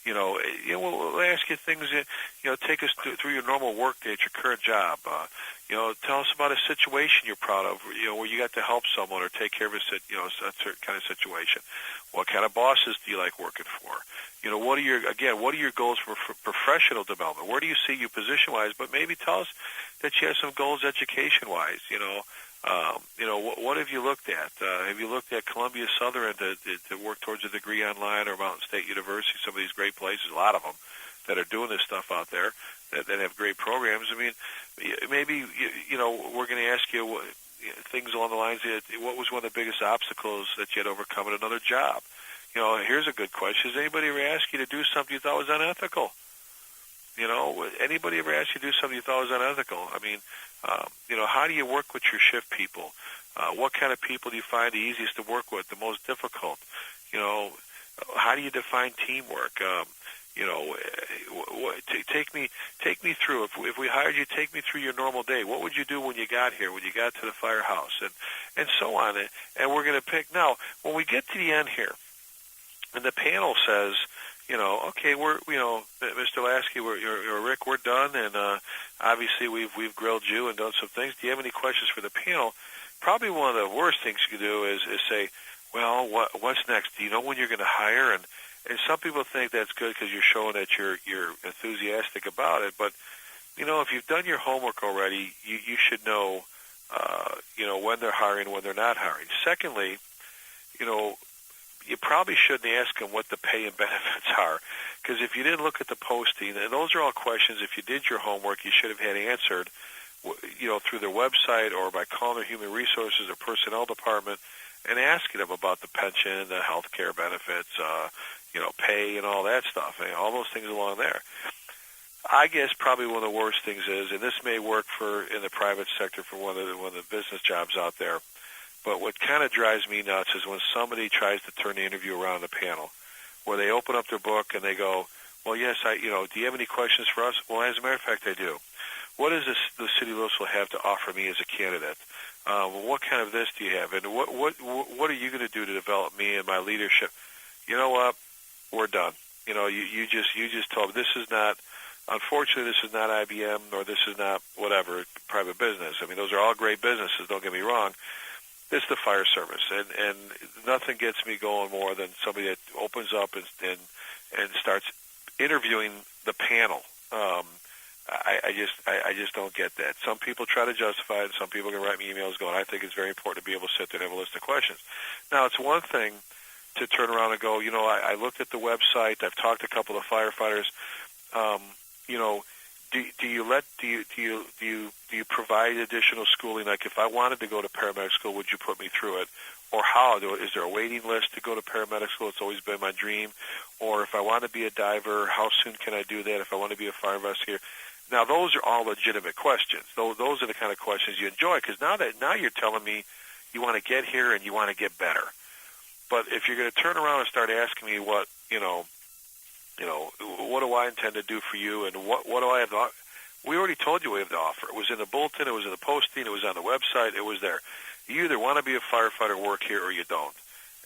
Speaker 1: We'll ask you things, take us through your normal work day at your current job. Tell us about a situation you're proud of, where you got to help someone or take care of a certain kind of situation. What kind of bosses do you like working for? What are your goals for professional development? Where do you see you position-wise? But maybe tell us that you have some goals education-wise. What have you looked at? Have you looked at Columbia Southern to work towards a degree online, or Mountain State University, some of these great places, a lot of them that are doing this stuff out there that have great programs? Maybe, we're going to ask you, things along the lines of what was one of the biggest obstacles that you had to overcome at another job. Here's a good question. Has anybody ever asked you to do something you thought was unethical? Anybody ever asked you to do something you thought was unethical? I mean, how do you work with your shift people? What kind of people do you find the easiest to work with, the most difficult? How do you define teamwork? Take me through. If we hired you, take me through your normal day. What would you do when you got here, when you got to the firehouse, and so on? And we're going to pick. Now, when we get to the end here, and the panel says, okay, Mr. Lasky, or Rick, we're done, and obviously we've grilled you and done some things. Do you have any questions for the panel? Probably one of the worst things you can do is say, well, what's next? Do you know when you're going to hire? And some people think that's good because you're showing that you're enthusiastic about it. But if you've done your homework already, you should know when they're hiring, when they're not hiring. Secondly, you probably shouldn't ask them what the pay and benefits are, because if you didn't look at the posting, and those are all questions, if you did your homework, you should have had answered, through their website or by calling their human resources or personnel department and asking them about the pension, the health care benefits, pay and all that stuff, and all those things along there. I guess probably one of the worst things is, and this may work in the private sector for one of the business jobs out there, but what kind of drives me nuts is when somebody tries to turn the interview around the panel, where they open up their book and they go, well, yes, do you have any questions for us? Well, as a matter of fact, I do. What does the city of Louisville have to offer me as a candidate? What kind of this do you have? And what are you going to do to develop me and my leadership? You know what? We're done. You just told me this is not, unfortunately, this is not IBM or this is not whatever, private business. I mean, those are all great businesses, don't get me wrong. It's the fire service, and nothing gets me going more than somebody that opens up and starts interviewing the panel. I just don't get that. Some people try to justify it. Some people can write me emails going, I think it's very important to be able to sit there and have a list of questions. Now, it's one thing to turn around and go, I looked at the website. I've talked to a couple of firefighters. Do you provide additional schooling? Like if I wanted to go to paramedic school, would you put me through it? Or how? Is there a waiting list to go to paramedic school? It's always been my dream. Or if I want to be a diver, how soon can I do that? If I want to be a fire investigator. Now, those are all legitimate questions. Those are the kind of questions you enjoy, because now you're telling me you want to get here and you want to get better. But if you're going to turn around and start asking me what do I intend to do for you, and what do I have to offer? We already told you we have to offer. It was in the bulletin, it was in the posting, it was on the website, it was there. You either want to be a firefighter, work here, or you don't.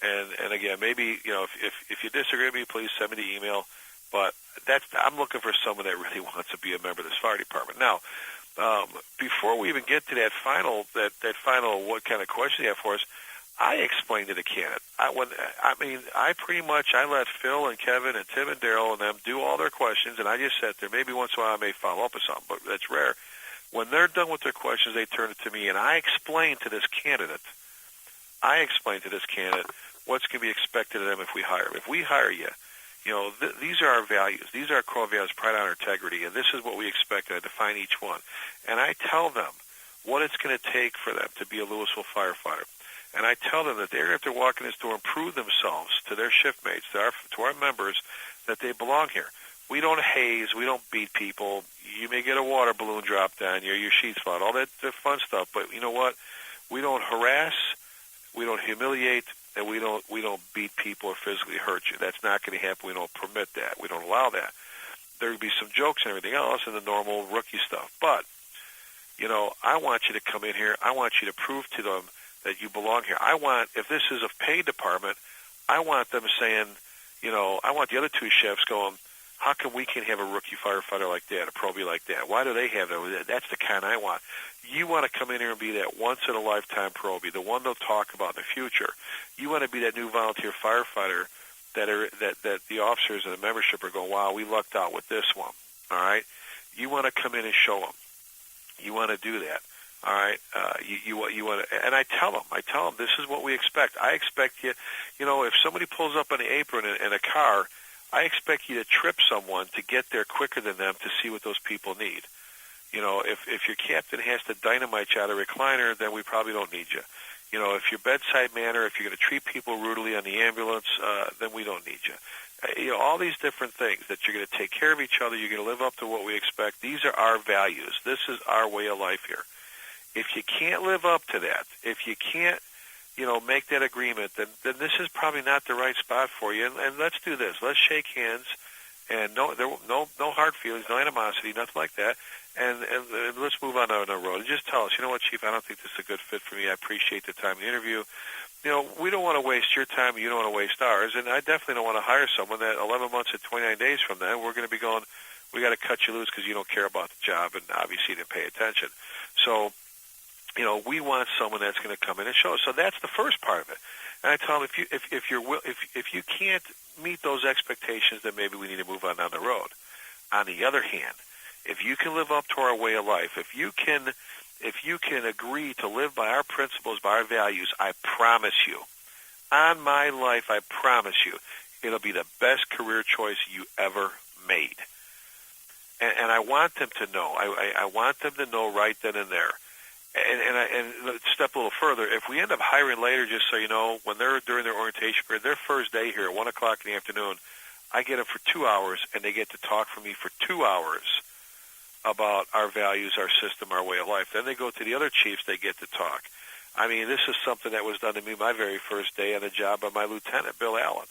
Speaker 1: And again, maybe if you disagree with me, please send me the email. But I'm looking for someone that really wants to be a member of this fire department. Now, before we even get to that final what kind of question you have for us, I explained to the candidate. I let Phil and Kevin and Tim and Daryl and them do all their questions, and I just sat there. Maybe once in a while I may follow up with something, but that's rare. When they're done with their questions, they turn it to me, and I explain to this candidate what's going to be expected of them if we hire them. If we hire you, these are our values. These are our core values: pride, honor, integrity, and this is what we expect, and I define each one. And I tell them what it's going to take for them to be a Louisville firefighter. And I tell them that they're going to have to walk in this door and prove themselves to their shift mates, to our members, that they belong here. We don't haze. We don't beat people. You may get a water balloon dropped on you, your sheets fall, all that fun stuff. But you know what? We don't harass. We don't humiliate. And we don't beat people or physically hurt you. That's not going to happen. We don't permit that. We don't allow that. There would be some jokes and everything else and the normal rookie stuff. But, I want you to come in here. I want you to prove to them that you belong here. If this is a paid department, I want them saying, I want the other two chefs going, how come we can't have a rookie firefighter like that, a probie like that? Why do they have that? That's the kind I want. You want to come in here and be that once-in-a-lifetime probie, the one they'll talk about in the future. You want to be that new volunteer firefighter that the officers and the membership are going, wow, we lucked out with this one. All right? You want to come in and show them. You want to do that. All right, you want to, and I tell them, this is what we expect. I expect you, if somebody pulls up on the apron in a car, I expect you to trip someone to get there quicker than them to see what those people need. If your captain has to dynamite you out of a recliner, then we probably don't need you. If your bedside manner, if you're going to treat people rudely on the ambulance, then we don't need you. All these different things that you're going to take care of each other, you're going to live up to what we expect. These are our values. This is our way of life here. If you can't live up to that, if you can't, make that agreement, then this is probably not the right spot for you. And let's do this. Let's shake hands, and no hard feelings, no animosity, nothing like that. And let's move on down the road. And just tell us, you know what, Chief, I don't think this is a good fit for me. I appreciate the time of the interview. We don't want to waste your time, and you don't want to waste ours. And I definitely don't want to hire someone that 11 months and 29 days from then, we're going to be going, we got to cut you loose because you don't care about the job, and obviously you didn't pay attention. So, we want someone that's going to come in and show us. So that's the first part of it. And I tell them, if you can't meet those expectations, then maybe we need to move on down the road. On the other hand, if you can live up to our way of life, if you can agree to live by our principles, by our values, I promise you, on my life, I promise you, it'll be the best career choice you ever made. And I want them to know. I want them to know right then and there. And let's step a little further. If we end up hiring later, just so you know, when they're during their orientation period, their first day here at 1 o'clock in the afternoon, I get them for 2 hours, and they get to talk for me for 2 hours about our values, our system, our way of life. Then they go to the other chiefs, they get to talk. I mean, this is something that was done to me my very first day on the job by my lieutenant, Bill Allen.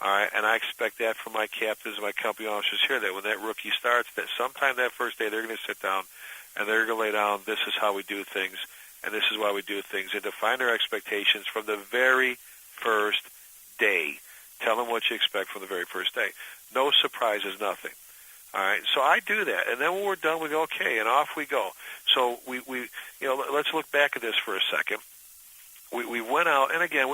Speaker 1: All right, and I expect that from my captains and my company officers here, that when that rookie starts, that sometime that first day they're going to sit down and they're going to lay down, this is how we do things, and this is why we do things, and define their expectations from the very first day. Tell them what you expect from the very first day. No surprises, nothing. All right, so I do that, and then when we're done, we go, okay, and off we go. So we let's look back at this for a second. We went out, and again,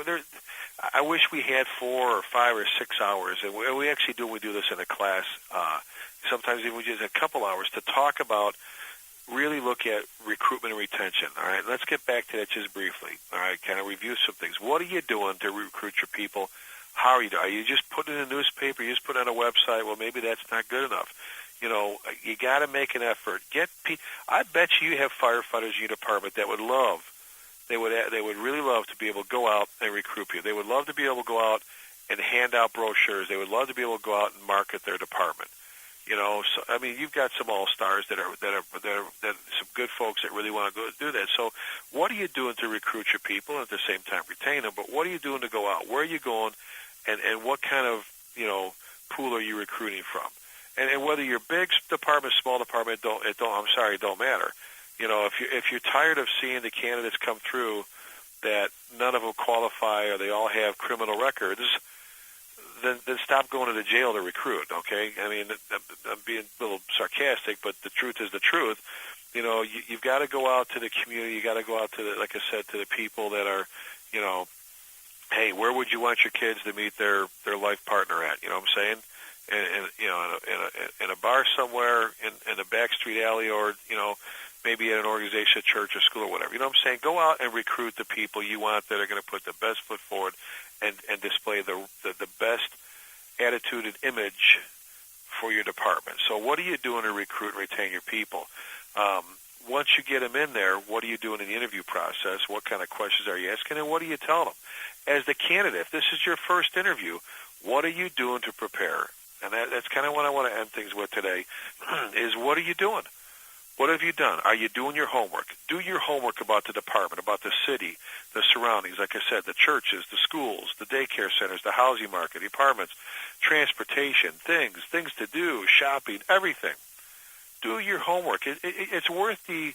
Speaker 1: I wish we had 4 or 5 or 6 hours, and we actually do this in a class. Sometimes even just a couple hours to talk about, really look at recruitment and retention. All right, let's get back to that just briefly. All right, kind of review some things. What are you doing to recruit your people? How are you doing? Are you just putting it in a newspaper? You just put it on a website? Well, maybe that's not good enough. You got to make an effort. I bet you have firefighters in your department that would love. They would really love to be able to go out and recruit people. They would love to be able to go out and hand out brochures. They would love to be able to go out and market their department. So I mean, you've got some all-stars that are some good folks that really want to go do that. So what are you doing to recruit your people and at the same time retain them? But what are you doing to go out? Where are you going? And what kind of, pool are you recruiting from? And whether you're big department, small department, it don't matter. If you're tired of seeing the candidates come through that none of them qualify or they all have criminal records, then stop going to the jail to recruit, okay? I mean, I'm being a little sarcastic, but the truth is the truth. You've got to go out to the community. You got to go out to, like I said, to the people that are, hey, where would you want your kids to meet their life partner at? You know what I'm saying? In a bar somewhere, in a back street alley, or maybe at an organization, a church, or school, or whatever. You know what I'm saying? Go out and recruit the people you want that are going to put the best foot forward and display the best attitude and image for your department. So what are you doing to recruit and retain your people? Once you get them in there, what are you doing in the interview process? What kind of questions are you asking, and what do you tell them? As the candidate, if this is your first interview, what are you doing to prepare? And that's kind of what I want to end things with today, is what are you doing? What have you done? Are you doing your homework? Do your homework about the department, about the city, the surroundings, like I said, the churches, the schools, the daycare centers, the housing market, the apartments, transportation, things to do, shopping, everything. Do your homework. It's worth the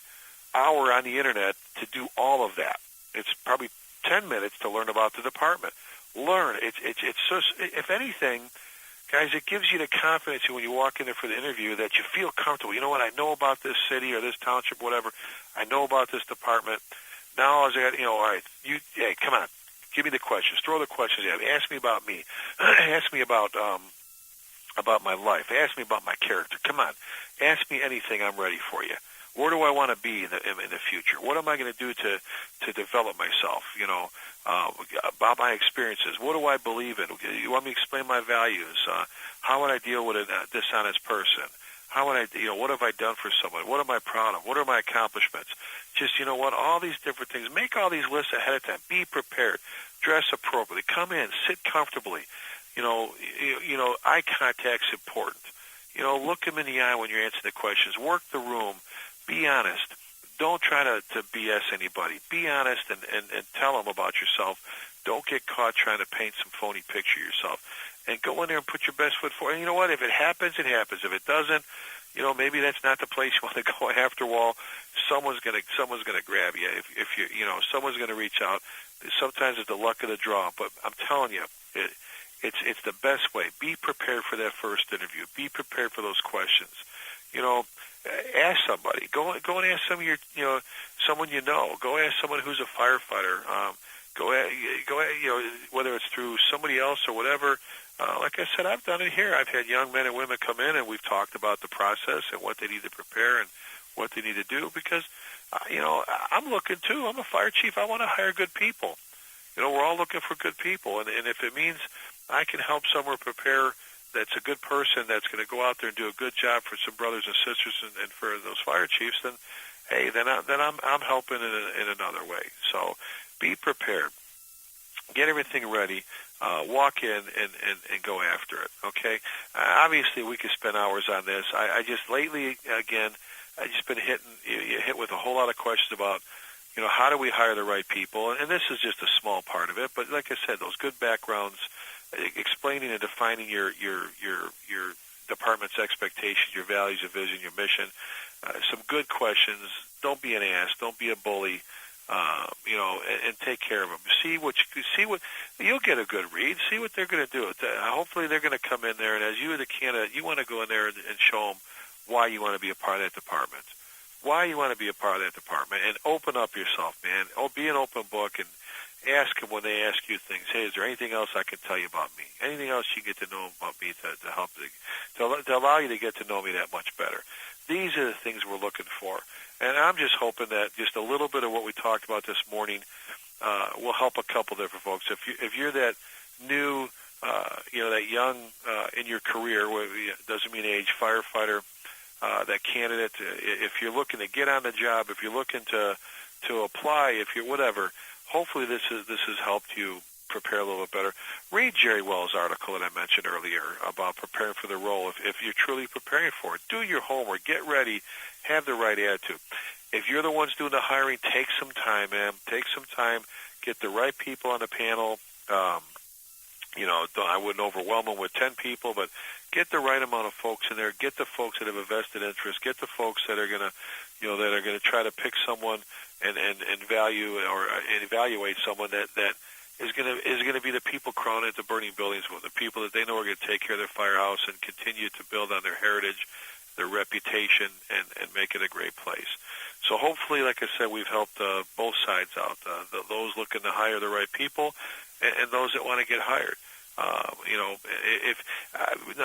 Speaker 1: hour on the Internet to do all of that. It's probably 10 minutes to learn about the department. Learn. It's so, if anything, guys, it gives you the confidence when you walk in there for the interview that you feel comfortable. You know what? I know about this city or this township, whatever. I know about this department. Now, as I got, all right, hey, come on. Give me the questions. Throw the questions at me. Ask me about me. Ask me about my life. Ask me about my character. Come on. Ask me anything. I'm ready for you. Where do I want to be in the future? What am I going to do to develop myself? About my experiences. What do I believe in? You want me to explain my values? How would I deal with a dishonest person?
Speaker 2: How would I, what have I done for someone? What am I proud of? What are my accomplishments? Just, all these different things. Make all these lists ahead of time. Be prepared. Dress appropriately. Come in. Sit comfortably. Eye contact's important. Look them in the eye when you're answering the questions. Work the room. Be honest. Don't try to BS anybody. Be honest and tell them about yourself. Don't get caught trying to paint some phony picture of yourself. And go in there and put your best foot forward. And you know what? If it happens, it happens. If it doesn't, maybe that's not the place you want to go after all. Someone's gonna grab you. If someone's gonna reach out. Sometimes it's the luck of the draw. But I'm telling you, it's the best way. Be prepared for that first interview. Be prepared for those questions. Ask somebody. Go and ask some of your, someone you know. Go ask someone who's a firefighter. Go whether it's through somebody else or whatever. Like I said, I've done it here. I've had young men and women come in, and we've talked about the process and what they need to prepare and what they need to do because, I'm looking too. I'm a fire chief. I want to hire good people. We're all looking for good people, and if it means I can help someone prepare that's a good person that's going to go out there and do a good job for some brothers and sisters and for those fire chiefs, then hey, then I'm helping in another way. So be prepared. Get everything ready. Walk in and go after it, okay? Obviously, we could spend hours on this. I just lately, again, I just been hit with a whole lot of questions about, how do we hire the right people? And this is just a small part of it. But like I said, those good backgrounds, explaining and defining your department's expectations, your values, your vision, your mission. Some good questions. Don't be an ass. Don't be a bully. And take care of them. See what you'll get a good read. See what they're going to do. Hopefully, they're going to come in there, and as you, the candidate, you want to go in there and show them why you want to be a part of that department. Why you want to be a part of that department, and open up yourself, man. Be an open book and ask them when they ask you things. Hey, is there anything else I can tell you about me? Anything else you get to know about me to help to allow you to get to know me that much better? These are the things we're looking for. And I'm just hoping that just a little bit of what we talked about this morning will help a couple different folks. If you're that new, that young in your career, doesn't mean age, firefighter, that candidate, if you're looking to get on the job, if you're looking to apply, if you're whatever, hopefully this has helped you prepare a little bit better. Read Jerry Wells' article that I mentioned earlier about preparing for the role. If you're truly preparing for it, do your homework, get ready, have the right attitude. If you're the ones doing the hiring, take some time, man. Take some time, get the right people on the panel. I wouldn't overwhelm them with 10 people, but get the right amount of folks in there. Get the folks that have a vested interest. Get the folks that are going to, try to pick someone and value or evaluate someone that is going to be the people crawling into burning buildings with, the people that they know are going to take care of their firehouse and continue to build on their heritage, their reputation, and make it a great place. So hopefully, like I said, we've helped both sides out, those looking to hire the right people and those that want to get hired.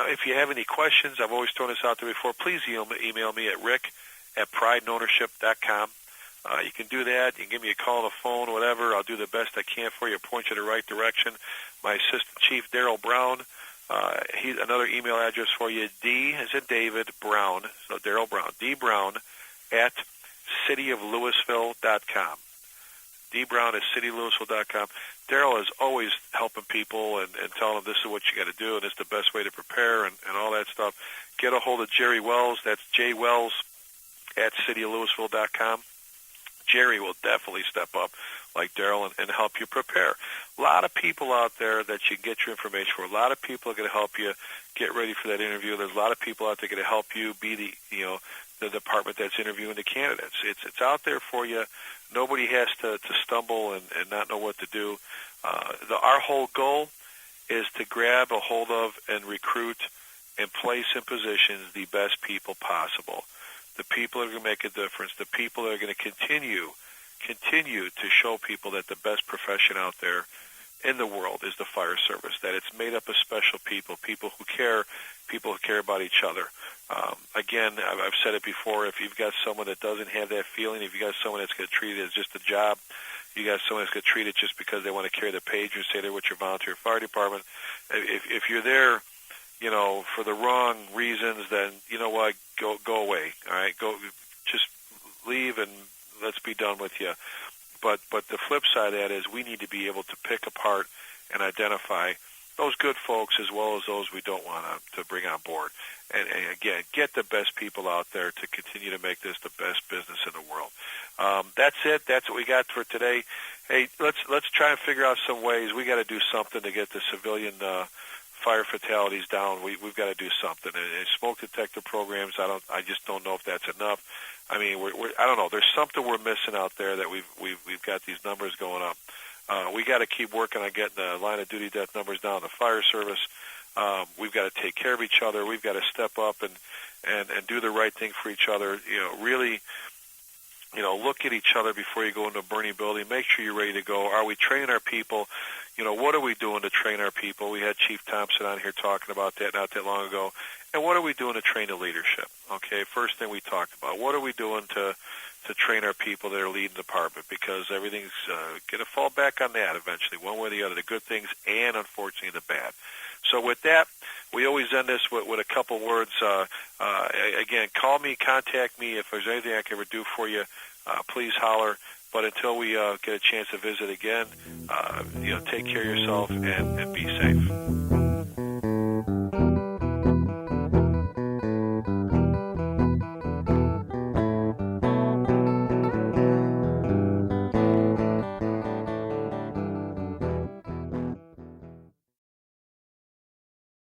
Speaker 2: If you have any questions, I've always thrown this out there before, please email me at rick@prideandownership.com. You can do that. You can give me a call on the phone, whatever. I'll do the best I can for you, point you in the right direction. My assistant chief, Daryl Brown, he's another email address for you, D as in David, Brown, so Daryl Brown, dbrown@cityoflouisville.com. dbrown@cityoflouisville.com. Daryl is always helping people and telling them this is what you got to do and this is the best way to prepare and all that stuff. Get a hold of Jerry Wells. That's jwells@cityoflouisville.com. Jerry will definitely step up like Daryl and help you prepare. A lot of people out there that you can get your information for. A lot of people are going to help you get ready for that interview. There's a lot of people out there going to help you be the department that's interviewing the candidates. It's out there for you. Nobody has to stumble and not know what to do. Our whole goal is to grab a hold of and recruit and place in positions the best people possible. The people that are going to make a difference, the people that are going to continue to show people that the best profession out there in the world is the fire service, that it's made up of special people who care about each other. Again, I've said it before, if you've got someone that doesn't have that feeling, if you've got someone that's going to treat it as just a job, you got someone that's going to treat it just because they want to carry the pager and say they're with your volunteer fire department, if you're there, for the wrong reasons, then, you know what, go away. All right, just leave and let's be done with you. But the flip side of that is we need to be able to pick apart and identify those good folks as well as those we don't want to bring on board. And again, get the best people out there to continue to make this the best business in the world. That's it. That's what we got for today. Hey, let's try and figure out some ways. We got to do something to get the civilian fire fatalities down. We've got to do something. And smoke detector programs, I just don't know if that's enough. I mean, I don't know. There's something we're missing out there that we've got these numbers going up. We got to keep working on getting the line of duty death numbers down in the fire service. We've got to take care of each other. We've got to step up and do the right thing for each other. Really, look at each other before you go into a burning building. Make sure you're ready to go. Are we training our people? What are we doing to train our people? We had Chief Thompson on here talking about that not that long ago. And what are we doing to train the leadership? Okay, first thing we talked about. What are we doing to train our people that are leading the department? Because everything's going to fall back on that eventually, one way or the other, the good things and, unfortunately, the bad. So with that, we always end this with a couple words. Again, call me, contact me. If there's anything I can ever do for you, please holler. But until we get a chance to visit again, take care of yourself and be safe.